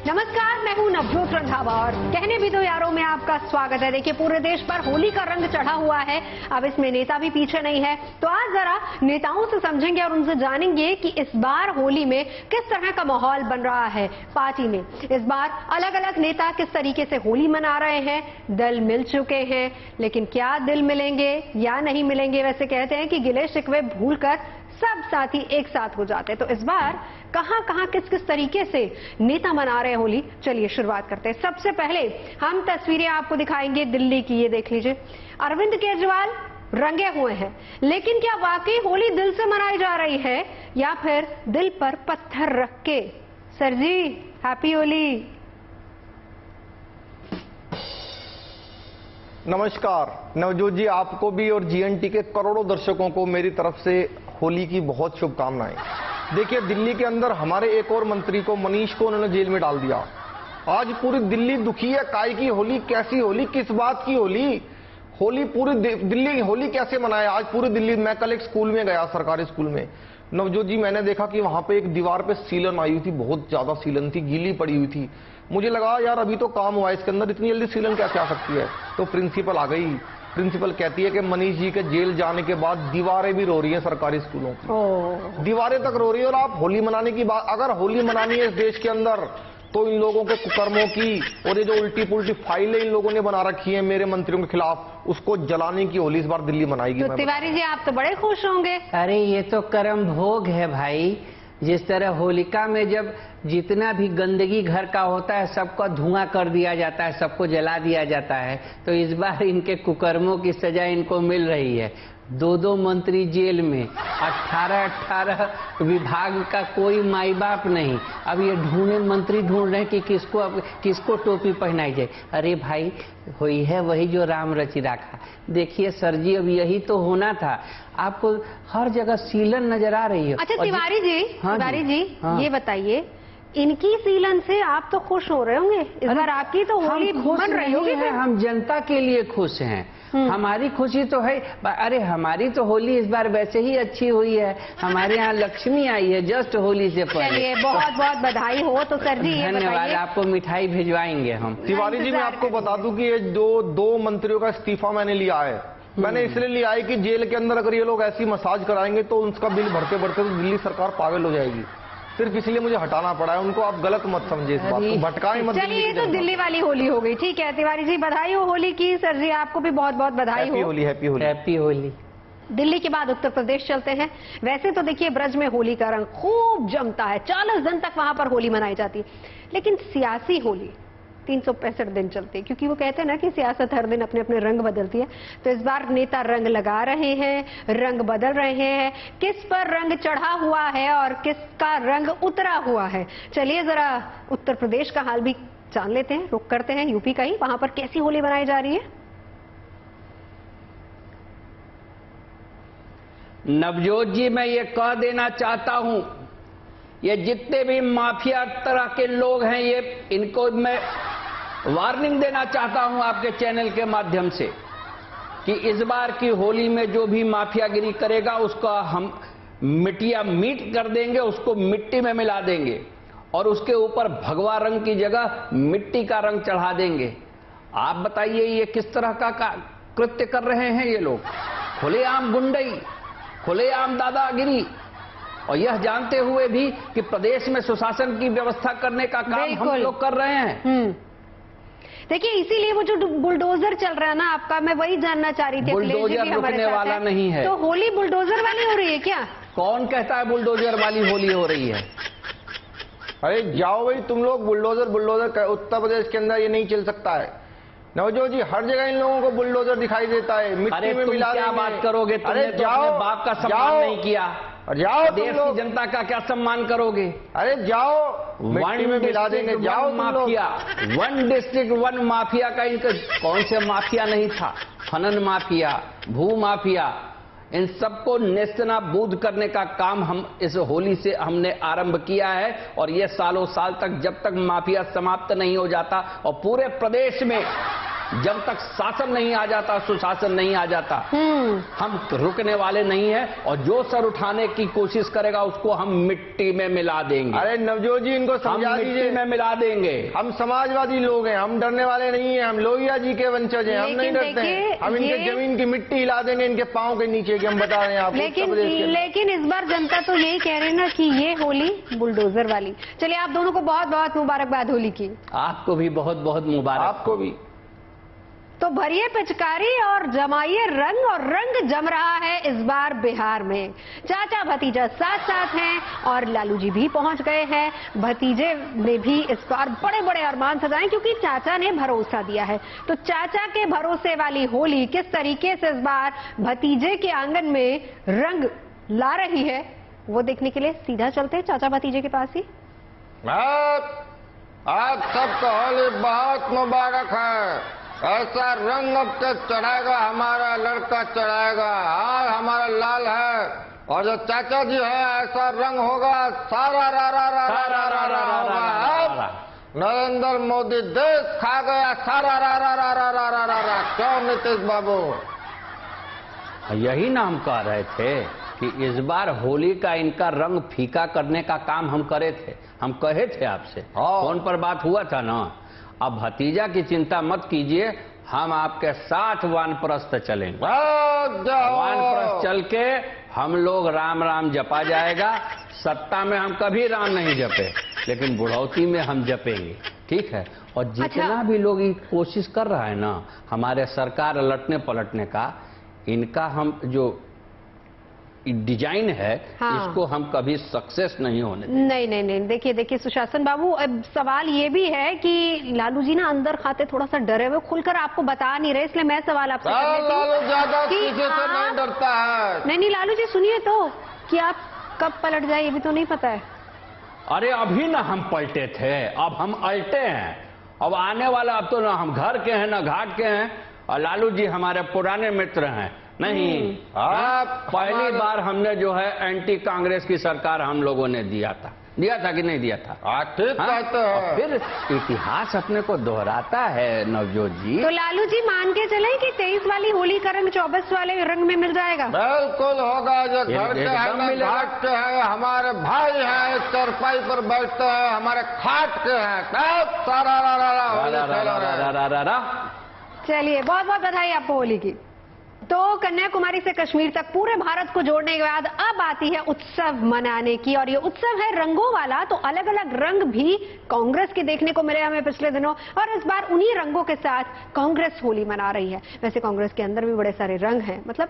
नमस्कार, मैं हूं नवजोत रंधावा और कहने भी दो यारों में आपका स्वागत है। देखिए, पूरे देश पर होली का रंग चढ़ा हुआ है। अब इसमें नेता भी पीछे नहीं है, तो आज जरा नेताओं से समझेंगे और उनसे जानेंगे कि इस बार होली में किस तरह का माहौल बन रहा है पार्टी में। इस बार अलग अलग नेता किस तरीके से होली मना रहे हैं। दल मिल चुके हैं, लेकिन क्या दिल मिलेंगे या नहीं मिलेंगे? वैसे कहते हैं कि गिले शिकवे भूलकर सब साथी एक साथ हो जाते हैं। तो इस बार कहां किस किस तरीके से नेता मना रहे हैं होली, चलिए शुरुआत करते हैं। सबसे पहले हम तस्वीरें आपको दिखाएंगे दिल्ली की। ये देख लीजिए, अरविंद केजरीवाल रंगे हुए हैं, लेकिन क्या वाकई होली दिल से मनाई जा रही है या फिर दिल पर पत्थर रख के? सर जी, हैप्पी होली। नमस्कार नवजोत जी, आपको भी और जीएनटी के करोड़ों दर्शकों को मेरी तरफ से होली की बहुत शुभकामनाएं। देखिए, दिल्ली के अंदर हमारे एक और मंत्री को, मनीष को, उन्होंने जेल में डाल दिया। आज पूरी दिल्ली दुखी है। काय की होली, कैसी होली, किस बात की होली? होली पूरी दिल्ली होली कैसे मनाए? आज पूरी दिल्ली, मैं कल एक स्कूल में गया, सरकारी स्कूल में नवजोत जी, मैंने देखा कि वहां पे एक दीवार पे सीलन आई हुई थी, बहुत ज्यादा सीलन थी, गीली पड़ी हुई थी। मुझे लगा यार अभी तो काम हुआ है, इसके अंदर इतनी जल्दी सीलन कैसे आ सकती है? तो प्रिंसिपल आ गई। प्रिंसिपल कहती है कि मनीष जी के जेल जाने के बाद दीवारें भी रो रही हैं सरकारी स्कूलों की। दीवारें तक रो रही है। और आप होली मनाने की बात, अगर होली मनानी है इस देश के अंदर, तो इन लोगों के कुकर्मों की और ये जो उल्टी पुल्टी फाइलें इन लोगों ने बना रखी हैं मेरे मंत्रियों के खिलाफ, उसको जलाने की होली इस बार दिल्ली मनाएगी। तो तिवारी जी, आप तो बड़े खुश होंगे। अरे ये तो कर्म भोग है भाई। जिस तरह होलिका में जब जितना भी गंदगी घर का होता है सबका धुआं कर दिया जाता है, सबको जला दिया जाता है, तो इस बार इनके कुकर्मों की सजा इनको मिल रही है। दो मंत्री जेल में, 18 विभाग का कोई माई बाप नहीं। अब ये मंत्री ढूंढ रहे हैं कि किसको टोपी पहनाई जाए। अरे भाई, हुई है वही जो राम रचि राखा। देखिए सर जी, अब यही तो होना था। आपको हर जगह सीलन नजर आ रही है। अच्छा तिवारी जी, हाँ तिवारी जी, हाँ। ये बताइए, इनकी सीलन से आप तो खुश हो रहे होंगे इस बार? आपकी तो होली मन रही होगी। हम जनता के लिए खुश हैं। हमारी खुशी तो है। अरे हमारी तो होली इस बार वैसे ही अच्छी हुई है। हमारे यहाँ लक्ष्मी आई है जस्ट होली से पहले। चलिए, बहुत बहुत बधाई हो। तो सर जी, धन्यवाद, आपको मिठाई भिजवाएंगे हम। तिवारी जी, मैं आपको बता दूं कि ये दो मंत्रियों का इस्तीफा मैंने लिया है। मैंने इसलिए लिया है कि जेल के अंदर अगर ये लोग ऐसी मसाज कराएंगे तो उनका बिल भरते भरते तो दिल्ली सरकार पागल हो जाएगी। सिर्फ इसलिए मुझे हटाना पड़ा है उनको। आप गलत मत समझे इस बात को, भटकाएं मत। चलिए, ये तो दिल्ली वाली होली हो गई। ठीक है तिवारी जी, बधाई हो होली की। सर जी, आपको भी बहुत बहुत बधाई हो। Happy Holi, happy Holi, happy Holi. Delhi के बाद उत्तर प्रदेश चलते हैं। वैसे तो देखिए, ब्रज में होली का रंग खूब जमता है, 40 दिन तक वहां पर होली मनाई जाती है। लेकिन सियासी होली 365 दिन चलती है, क्योंकि वो कहते हैं ना कि सियासत हर दिन अपने अपने रंग बदलती है। तो इस बार नेता रंग लगा रहे हैं, रंग बदल रहे हैं। किस पर रंग चढ़ा हुआ है और किसका रंग उतरा हुआ है, चलिए जरा उत्तर प्रदेश का हाल भी जान लेते हैं। रुक करते हैं यूपी का ही, वहां पर कैसी होली मनाई जा रही है। नवजोत जी, मैं ये कह देना चाहता हूं, ये जितने भी माफिया तरह के लोग हैं, ये इनको मैं वार्निंग देना चाहता हूं आपके चैनल के माध्यम से कि इस बार की होली में जो भी माफियागिरी करेगा उसका हम मिट्टिया मीट कर देंगे, उसको मिट्टी में मिला देंगे और उसके ऊपर भगवा रंग की जगह मिट्टी का रंग चढ़ा देंगे। आप बताइए ये किस तरह का कृत्य कर रहे हैं ये लोग? खुलेआम गुंडई, खुलेआम दादागिरी, और यह जानते हुए भी कि प्रदेश में सुशासन की व्यवस्था करने का काम हम लोग कर रहे हैं। देखिए, इसीलिए वो जो बुलडोजर चल रहा है ना आपका, मैं वही जानना चाह रही थी। बुलडोजर रुकने वाला नहीं है। तो होली बुलडोजर वाली हो रही है क्या? कौन कहता है बुलडोजर वाली होली हो रही है? अरे जाओ भाई तुम लोग, बुलडोजर उत्तर प्रदेश के अंदर ये नहीं चल सकता है। नवजोत जी, हर जगह इन लोगों को बुलडोजर दिखाई देता है, मिट्टी में मिला। क्या बात करोगे? तुमने तो अपने बाप का सम्मान नहीं किया। जाओ, देश की जनता का क्या सम्मान करोगे? अरे जाओ, मिट्टी में मिला देंगे। जाओ माफिया, 1 डिस्ट्रिक्ट 1 माफिया का इनका कौन से माफिया नहीं था? खनन माफिया, भू माफिया, इन सबको नेस्तनाबूद करने का काम हम इस होली से हमने आरंभ किया है। और ये सालों साल तक, जब तक माफिया समाप्त नहीं हो जाता और पूरे प्रदेश में जब तक शासन नहीं आ जाता, सुशासन नहीं आ जाता, हम रुकने वाले नहीं हैं। और जो सर उठाने की कोशिश करेगा उसको हम मिट्टी में मिला देंगे। अरे नवजोत जी, इनको समझा दीजिए, मिट्टी में मिला देंगे। हम समाजवादी लोग हैं, हम डरने वाले नहीं हैं, हम लोहिया जी के वंशज हैं, हम नहीं डरते हैं। हम इनके जमीन की मिट्टी हिला देंगे इनके पाँव के नीचे की, हम बता रहे हैं आपको। लेकिन इस बार जनता तो यही कह रही है ना कि ये होली बुलडोजर वाली। चलिए, आप दोनों को बहुत बहुत मुबारकबाद होली की। आपको भी बहुत बहुत मुबारक। आपको भी। तो भरिए पिचकारी और जमाइए रंग, और रंग जम रहा है इस बार बिहार में। चाचा भतीजा साथ साथ हैं और लालू जी भी पहुंच गए हैं। भतीजे ने भी इस बार बड़े बड़े अरमान सजाए क्योंकि चाचा ने भरोसा दिया है। तो चाचा के भरोसे वाली होली किस तरीके से इस बार भतीजे के आंगन में रंग ला रही है, वो देखने के लिए सीधा चलते हैं चाचा भतीजे के पास ही। आप सबको होली बहुत मुबारक है। ऐसा रंग अब तक चढ़ाएगा हमारा लड़का, चढ़ाएगा। और हमारा लाल है, और जो चाचा जी है ऐसा रंग होगा सारा रा रा रा रा रा रा रा रा। नरेंद्र मोदी देश खा गया सारा रा रा रा रा रा रा रा रा। क्यों नीतीश बाबू? यही ना हम कह रहे थे कि इस बार होली का इनका रंग फीका करने का काम हम करे थे। हम कहे थे आपसे, फोन पर बात हुआ था ना। अब भतीजा की चिंता मत कीजिए, हम आपके साथ वानप्रस्थ चलेंगे। वानप्रस्थ चल के हम लोग राम राम जपा जाएगा। सत्ता में हम कभी राम नहीं जपे, लेकिन बुढ़ौती में हम जपेंगे, ठीक है। और जितना भी लोग ये कोशिश कर रहा है ना हमारे सरकार लटने पलटने का, इनका हम जो डिजाइन है, इसको हम कभी सक्सेस नहीं होने देंगे। नहीं नहीं नहीं, देखिए सुशासन बाबू, अब सवाल ये भी है कि लालू जी ना अंदर खाते थोड़ा सा डरे हुए, खुलकर आपको बता नहीं रहे, इसलिए मैं सवाल आपसे लालू ज्यादा किसी से नहीं डरता है। नहीं लालू जी सुनिए तो, कि आप कब पलट जाए ये भी तो नहीं पता है। अरे अभी ना हम पलटे थे, अब हम अल्टे हैं। अब आने वाला, अब तो ना हम घर के हैं ना घाट के हैं। और लालू जी हमारे पुराने मित्र हैं। नहीं, पहली बार हमने जो है एंटी कांग्रेस की सरकार हम लोगों ने दिया था कि नहीं दिया था? ठीक बात है। फिर इतिहास अपने को दोहराता है नवजोत जी। तो लालू जी मान के चले कि 23 वाली होली का रंग 24 वाले रंग में मिल जाएगा? बिल्कुल होगा। जो घर के हैं, घाट के हैं, हमारे भाई हैं, चरपाई पर बैठते हैं, हमारे खाट के हैं, सारा चलिए, बहुत बहुत बधाई आपको होली की। तो कन्याकुमारी से कश्मीर तक पूरे भारत को जोड़ने के बाद अब आती है उत्सव मनाने की, और ये उत्सव है रंगों वाला। तो अलग अलग रंग भी कांग्रेस के देखने को मिले हमें पिछले दिनों, और इस बार उन्हीं रंगों के साथ कांग्रेस होली मना रही है। वैसे कांग्रेस के अंदर भी बड़े सारे रंग हैं, मतलब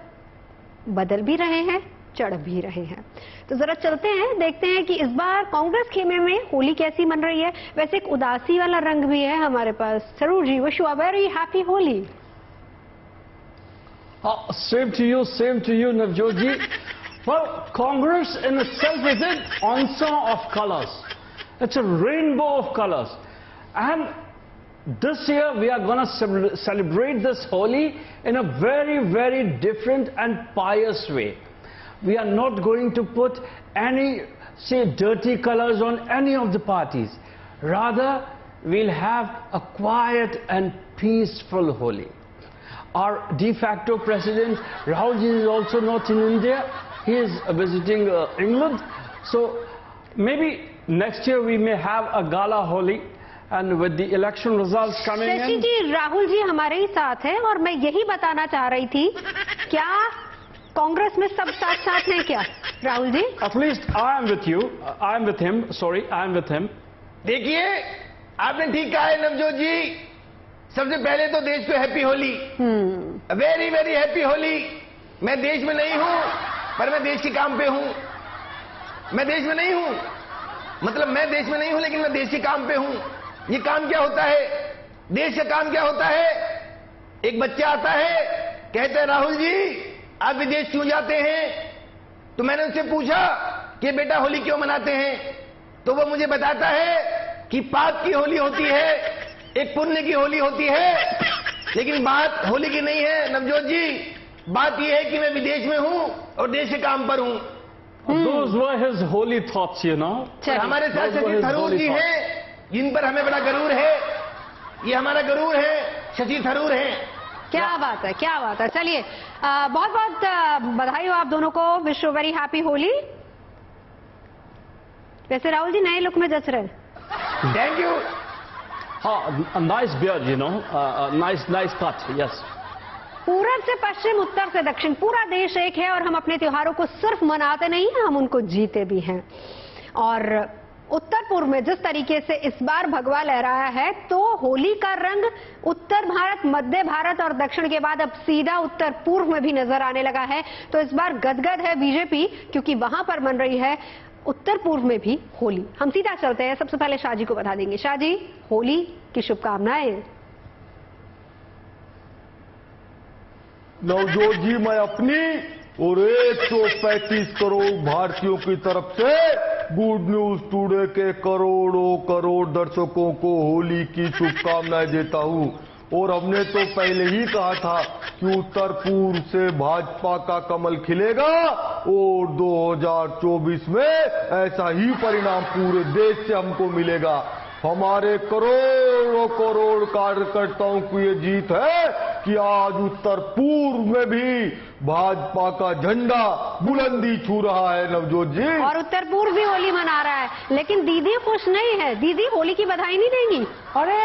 बदल भी रहे हैं, चढ़ भी रहे हैं। तो जरा चलते हैं, देखते हैं कि इस बार कांग्रेस खेमे में होली कैसी मन रही है। वैसे एक उदासी वाला रंग भी है हमारे पास। Suroor ji, wish you a very happy Holi. Same to you, Navjot ji. Well, Congress in itself is an ensemble of colors. It's a rainbow of colors. And this year we are going to celebrate this Holi in a very, very different and pious way. We are not going to put any, say, dirty colors on any of the parties. Rather, we'll have a quiet and peaceful Holi. Our de facto president Rahul ji is also not in India. He is visiting England. So maybe next year we may have a gala Holi, and with the election results coming in. Shashi ji, Rahul ji हमारे ही साथ हैं, और मैं यही बताना चाह रही थी, क्या कांग्रेस में सब साथ साथ हैं क्या Rahul ji? At least I am with you. I am with him. Sorry, I am with him. देखिए, आपने ठीक कहा है नवजोत जी। सबसे पहले तो देश को happy Holi, very very happy Holi. मैं देश में नहीं हूं, पर मैं देश के काम पे हूं। मैं देश में नहीं हूं, मतलब मैं देश में नहीं हूं, लेकिन मैं देश के काम पे हूं। ये काम क्या होता है? देश का काम क्या होता है? एक बच्चा आता है, कहते हैं राहुल जी आप विदेश क्यों जाते हैं? तो मैंने उससे पूछा कि बेटा होली क्यों मनाते हैं? तो वो मुझे बताता है कि पाप की होली होती है, एक पुण्य की होली होती है। लेकिन बात होली की नहीं है नवजोत जी, बात यह है कि मैं विदेश में हूं और देश के काम पर हूं। Those were his holy thoughts, you know. हमारे साथ शशि थरूर जी हैं, जिन पर हमें बड़ा गरूर है। ये हमारा गरूर है शशि थरूर हैं। क्या बात है, क्या बात है। चलिए बहुत बहुत बधाई हो आप दोनों को। Wish you very happy Holi. वैसे राहुल जी नए लुक में जच रहे हैं। Thank you. a nice beard, you know, nice cut, yes. पूरब से पश्चिम, उत्तर से दक्षिण, पूरा देश एक है और हम अपने त्योहारों को सिर्फ मनाते नहीं हैं, हम उनको जीते भी हैं। और उत्तर पूर्व में जिस तरीके से इस बार भगवा लहराया है, तो होली का रंग उत्तर भारत, मध्य भारत और दक्षिण के बाद अब सीधा उत्तर पूर्व में भी नजर आने लगा है। तो इस बार गदगद है बीजेपी, क्योंकि वहां पर मन रही है उत्तर पूर्व में भी होली। हम सीधा चलते हैं, सबसे पहले शाह जी को बता देंगे। शाह जी, होली की शुभकामनाएं। नवजोत जी, मैं अपनी और 135 करोड़ भारतीयों की तरफ से गुड न्यूज टुडे के करोड़ों करोड़ दर्शकों को होली की शुभकामनाएं देता हूं। और हमने तो पहले ही कहा था कि उत्तर पूर्व से भाजपा का कमल खिलेगा और 2024 में ऐसा ही परिणाम पूरे देश से हमको मिलेगा। हमारे करोड़ों करोड़ कार्यकर्ताओं की ये जीत है कि आज उत्तर पूर्व में भी भाजपा का झंडा बुलंदी छू रहा है। नवजोत जी, और उत्तर पूर्व भी होली मना रहा है, लेकिन दीदी खुश नहीं है। दीदी होली की बधाई नहीं देंगी। अरे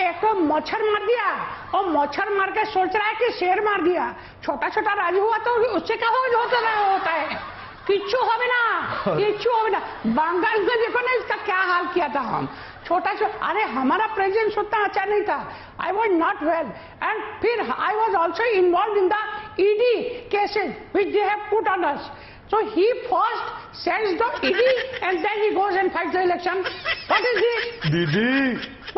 एक मच्छर मार दिया और मच्छर मार के सोच रहा है कि शेर मार दिया। छोटा छोटा राजू हुआ तो उससे क्या होता है। किच्चू হবে না, किच्चू হবে ना। बंगाल में देखो ना इसका क्या हाल किया था हम। छोटा अरे हमारा प्रेजेंस उतना अच्छा नहीं था। I was not well and फिर I was also involve in the ED cases which they have put on us. So he first sends the ED and then he goes and fights the election. What is this? दीदी,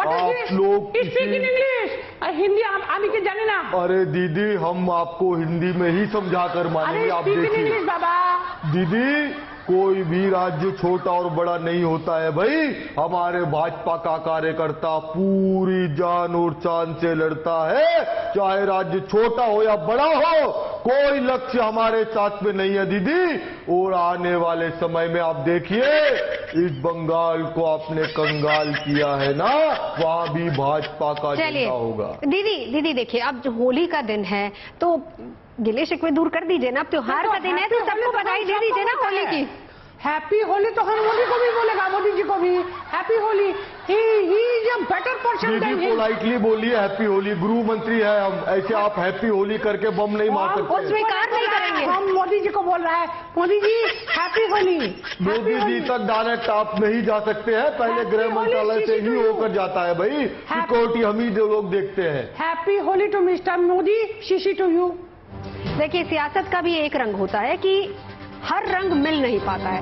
आप लोग Speak in English. Hindi आने के जाने ना। अरे दीदी, हम आपको हिंदी में ही समझा कर मानेंगे। आप speak in देखिए English, बाबा। दीदी, कोई भी राज्य छोटा और बड़ा नहीं होता है भाई। हमारे भाजपा का कार्यकर्ता पूरी जान और चांद से लड़ता है, चाहे राज्य छोटा हो या बड़ा हो। कोई लक्ष्य हमारे साथ में नहीं है दीदी। और आने वाले समय में आप देखिए, इस बंगाल को आपने कंगाल किया है ना, वहां भी भाजपा का झंडा होगा। दीदी देखिए, अब जो होली का दिन है तो गिले शिकवे दूर कर दीजिए ना। अब त्योहार का दिन है तो सबको बधाई दे दीजिए ना होली की। हैप्पी होली तो हम मोदी को भी बोलेगा, मोदी जी को भी happy Holi. He is a better person than Didi, politely बोलिए हैप्पी होली। गृह मंत्री है हम, ऐसे आप हैप्पी होली करके बम नहीं मार सकते। स्वीकार नहीं करेंगे। हम मोदी जी को बोल रहा है, मोदी जी हैप्पी होली। मोदी जी तक डायरेक्ट आप नहीं जा सकते हैं, पहले गृह मंत्रालय से ही होकर जाता है भाई। सिक्योरिटी हम ही लोग देखते हैं। Happy Holi to mister Modi, शीशी टू यू। देखिए, सियासत का भी एक रंग होता है कि हर रंग मिल नहीं पाता है।